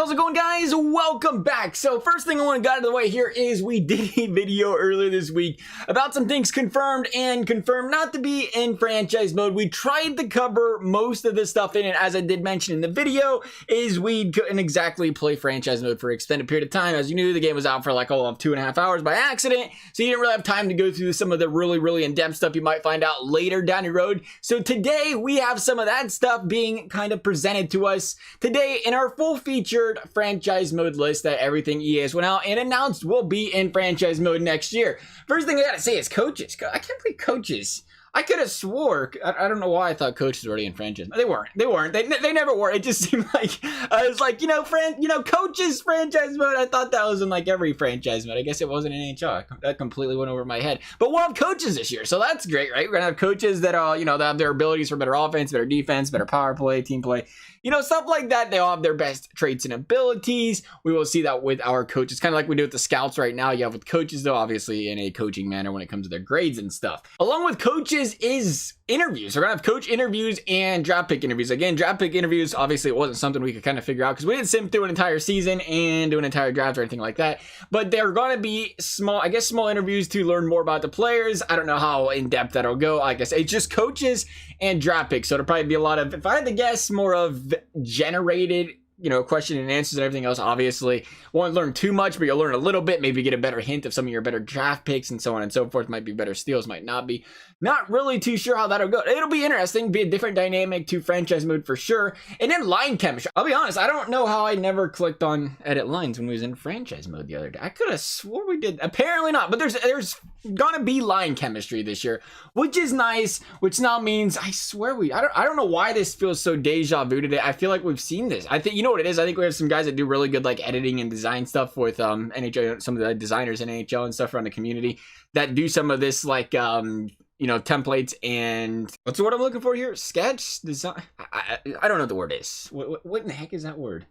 How's it going, guys? Welcome back. So first thing I want to get out of the way here is we did a video earlier this week about some things confirmed and confirmed not to be in franchise mode. We tried to cover most of this stuff in it, as I did mention in the video, is we couldn't exactly play franchise mode for an extended period of time. As you knew, the game was out for like all of 2.5 hours by accident, so you didn't really have time to go through some of the really in-depth stuff you might find out later down the road. So today we have some of that stuff being kind of presented to us today in our full feature franchise mode list that everything EA has went out and announced will be in franchise mode next year. First thing I gotta say is coaches. I can't believe coaches. I could have swore, I don't know why I thought coaches were already in franchise. They weren't. They never were. It just seemed like, I was like, coaches franchise mode. I thought that was in like every franchise mode. I guess it wasn't in NHL. That completely went over my head. But we'll have coaches this year, so that's great, right? We're gonna have coaches that are, that have their abilities for better offense, better defense, better power play, team play. Stuff like that. They all have their best traits and abilities. We will see that with our coaches, kind of like we do with the scouts right now. You have with coaches, though, obviously in a coaching manner when it comes to their grades and stuff. Along with coaches is interviews. We're gonna have coach interviews and draft pick interviews. Again, draft pick interviews, obviously it wasn't something we could kind of figure out because we didn't sim through an entire season and do an entire draft or anything like that. But they're gonna be small interviews to learn more about the players. I don't know how in depth that'll go. Like I said, it's just coaches and draft picks. So it'll probably be a lot of, if I had to guess, more of generated question and answers and everything else. Obviously won't learn too much, but you'll learn a little bit, maybe get a better hint of some of your better draft picks and so on and so forth. Might be better steals, might not be. Not really too sure how that'll go. It'll be interesting, be a different dynamic to franchise mode for sure. And then line chemistry. I'll be honest, I don't know how I never clicked on edit lines when we was in franchise mode the other day. I could have swore we did. Apparently not, but there's gonna be line chemistry this year, which is nice, which now means I swear I don't know why this feels so deja vu today. I feel like we've seen this. I think, you know what it is? I think we have some guys that do really good like editing and design stuff with NHL, some of the designers in NHL and stuff around the community that do some of this like templates and what's the word I'm looking for here? Sketch design. I don't know what the word is. What in the heck is that word?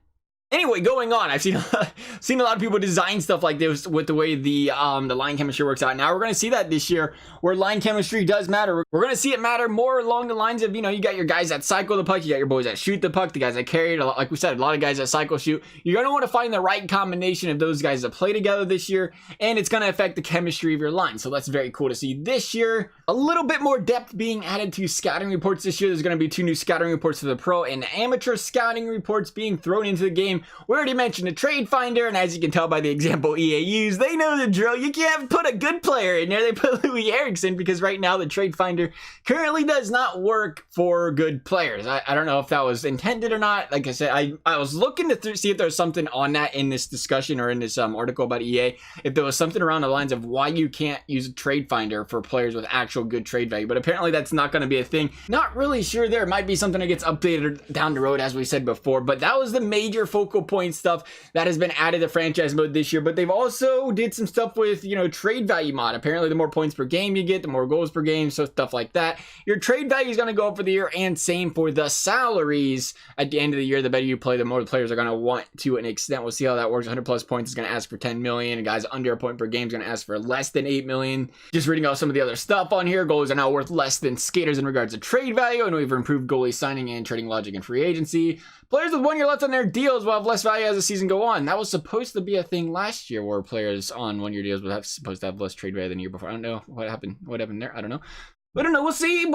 Anyway, going on, I've seen a lot of people design stuff like this with the way the line chemistry works out. Now we're going to see that this year where line chemistry does matter. We're going to see it matter more along the lines of, you got your guys that cycle the puck, you got your boys that shoot the puck, the guys that carry it. Like we said, a lot of guys that cycle shoot. You're going to want to find the right combination of those guys that play together this year, and it's going to affect the chemistry of your line. So that's very cool to see this year. A little bit more depth being added to scouting reports this year. There's going to be 2 new scouting reports for the pro and amateur scouting reports being thrown into the game. We already mentioned a trade finder, and as you can tell by the example EA used, they know the drill. You can't put a good player in there. They put Louis Eriksson because right now the trade finder currently does not work for good players. I don't know if that was intended or not. Like I said, I was looking to see if there was something on that in this discussion or in this article about EA, if there was something around the lines of why you can't use a trade finder for players with actual good trade value, but apparently that's not going to be a thing. Not really sure. There might be something that gets updated down the road, as we said before, but that was the major focal point stuff that has been added to franchise mode this year. But they've also did some stuff with trade value mod. Apparently the more points per game you get, the more goals per game, so stuff like that. Your trade value is going to go up for the year, and same for the salaries at the end of the year. The better you play, the more the players are going to want to an extent. We'll see how that works. 100 plus points is going to ask for 10 million, and guys under a point per game is going to ask for less than 8 million. Just reading out some of the other stuff on here, goalies are now worth less than skaters in regards to trade value, and we've improved goalie signing and trading logic and free agency. Players with 1 year left on their deals will have less value as the season go on. That was supposed to be a thing last year where players on 1 year deals were supposed to have less trade value than the year before. I don't know what happened there. I don't know. I don't know. We'll see.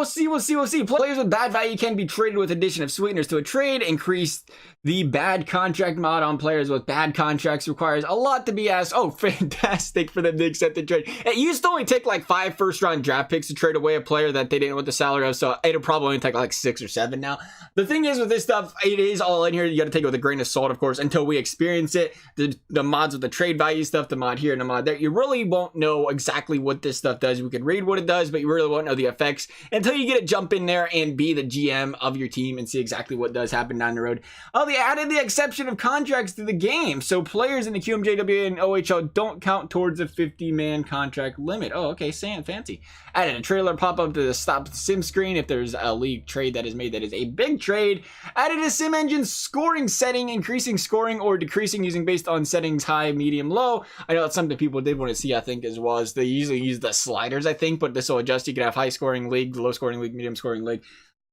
Players with bad value can be traded with addition of sweeteners to a trade. Increase the bad contract mod on players with bad contracts requires a lot to be asked. Oh, fantastic for them to accept the trade. It used to only take like 5 first-round draft picks to trade away a player that they didn't want the salary of, so it'll probably only take like 6 or 7 now. The thing is with this stuff, it is all in here. You got to take it with a grain of salt, of course, until we experience it. The mods with the trade value stuff, the mod here and the mod there, you really won't know exactly what this stuff does. We can read what it does, but you really won't know the effects until you get to jump in there and be the GM of your team and see exactly what does happen down the road. Oh, they added the exception of contracts to the game, so players in the QMJW and OHL don't count towards a 50-man contract limit. Oh, okay, fancy. Added a trailer pop-up to the stop the sim screen if there's a league trade that is made that is a big trade. Added a sim engine scoring setting, increasing scoring or decreasing using based on settings high, medium, low. I know that's something people did want to see, I think, as well as they usually use the sliders, I think, but this will adjust. You can have high scoring league, low scoring league, medium scoring league.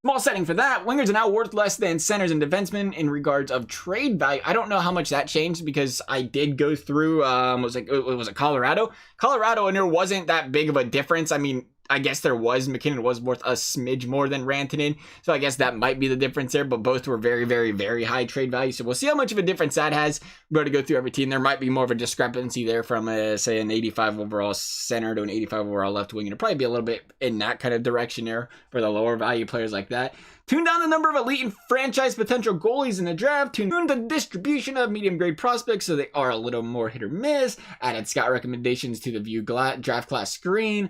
Small setting for that. Wingers are now worth less than centers and defensemen in regards of trade value. I don't know how much that changed because I did go through, was it Colorado? Colorado, and there wasn't that big of a difference. I mean, I guess there was. McKinnon was worth a smidge more than Rantanen, so I guess that might be the difference there, but both were very, very, very high trade value, so we'll see how much of a difference that has. We're going to go through every team. There might be more of a discrepancy there from, say, an 85 overall center to an 85 overall left wing, and it'll probably be a little bit in that kind of direction there for the lower value players like that. Tune down the number of elite and franchise potential goalies in the draft. Tune the distribution of medium grade prospects so they are a little more hit or miss. Added scout recommendations to the view draft class screen.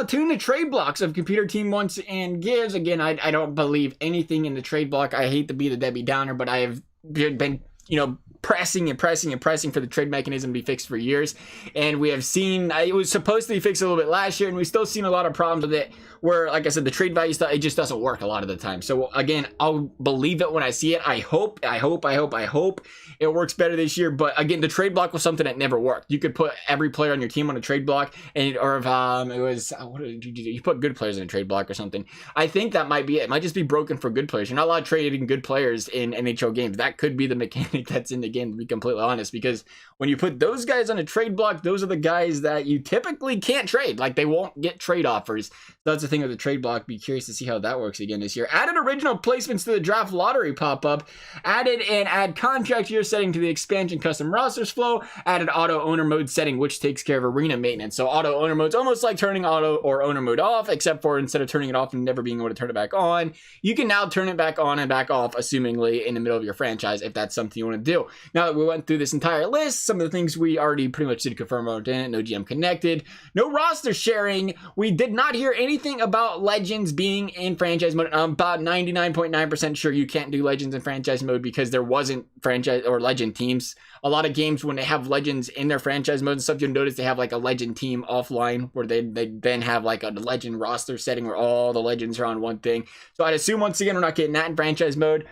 Tune the trade blocks of computer team wants and gives. Again, I don't believe anything in the trade block. I hate to be the Debbie Downer, but I have been, pressing for the trade mechanism to be fixed for years. And we have seen, it was supposed to be fixed a little bit last year, and we've still seen a lot of problems with it where, like I said, the trade value stuff, it just doesn't work a lot of the time. So again, I'll believe it when I see it. I hope it works better this year. But again, the trade block was something that never worked. You could put every player on your team on a trade block, and or if it was, what did you do? You put good players in a trade block or something. I think that might be it. It might just be broken for good players. You're not allowed trading good players in NHL games. That could be the mechanic that's in the game, to be completely honest, because when you put those guys on a trade block, those are the guys that you typically can't trade. Like, they won't get trade offers. So that's the thing with the trade block. Be curious to see how that works again this year. Added original placements to the draft lottery pop-up. Added and add contract year setting to the expansion custom rosters flow. Added auto owner mode setting, which takes care of arena maintenance. So auto owner mode's almost like turning auto or owner mode off, except for instead of turning it off and never being able to turn it back on, you can now turn it back on and back off, assumingly in the middle of your franchise, if that's something you want to do. Now that we went through this entire list, some of the things we already pretty much did confirm are in it. No GM connected, no roster sharing. We did not hear anything about legends being in franchise mode. I'm about 99.9% sure you can't do legends in franchise mode because there wasn't franchise or legend teams. A lot of games when they have legends in their franchise mode and stuff, you'll notice they have like a legend team offline where they then have like a legend roster setting where all the legends are on one thing. So I'd assume once again we're not getting that in franchise mode.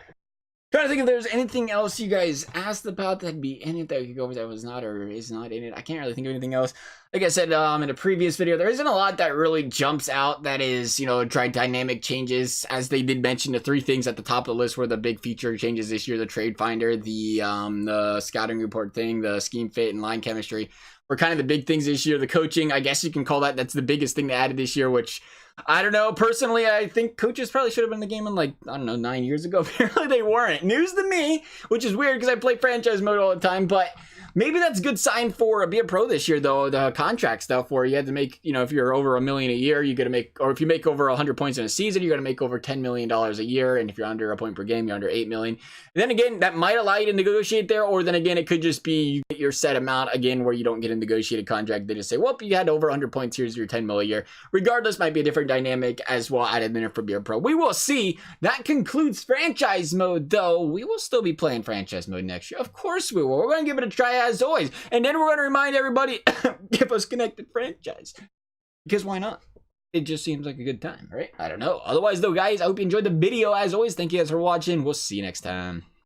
Trying to think if there's anything else you guys asked about that'd be in it that we could go over that was not or is not in it. I can't really think of anything else. Like I said in a previous video, there isn't a lot that really jumps out that is, dynamic changes. As they did mention, the three things at the top of the list were the big feature changes this year: the trade finder, the scouting report thing, the scheme fit, and line chemistry were kind of the big things this year. The coaching, I guess you can call that's the biggest thing they added this year, which I don't know. Personally, I think coaches probably should have been in the game in 9 years ago. Apparently they weren't. News to me, which is weird because I play franchise mode all the time, but maybe that's a good sign for Be a Pro this year, though, the contract stuff where you had to make, if you're over $1 million a year, you got to make, or if you make over 100 points in a season, you got to make over $10 million a year. And if you're under a point per game, you're under 8 million. And then again, that might allow you to negotiate there, or then again, it could just be you get your set amount again where you don't get a negotiated contract. They just say, well, you had over 100 points, here's your 10 million a year. Regardless, might be a different dynamic as well added in there for Be a Pro. We will see. That concludes franchise mode, though. We will still be playing franchise mode next year. Of course we will. We're going to give it a try as always. And then we're going to remind everybody, give us connected franchise. Because why not? It just seems like a good time, right? I don't know. Otherwise, though, guys, I hope you enjoyed the video. As always, thank you guys for watching. We'll see you next time.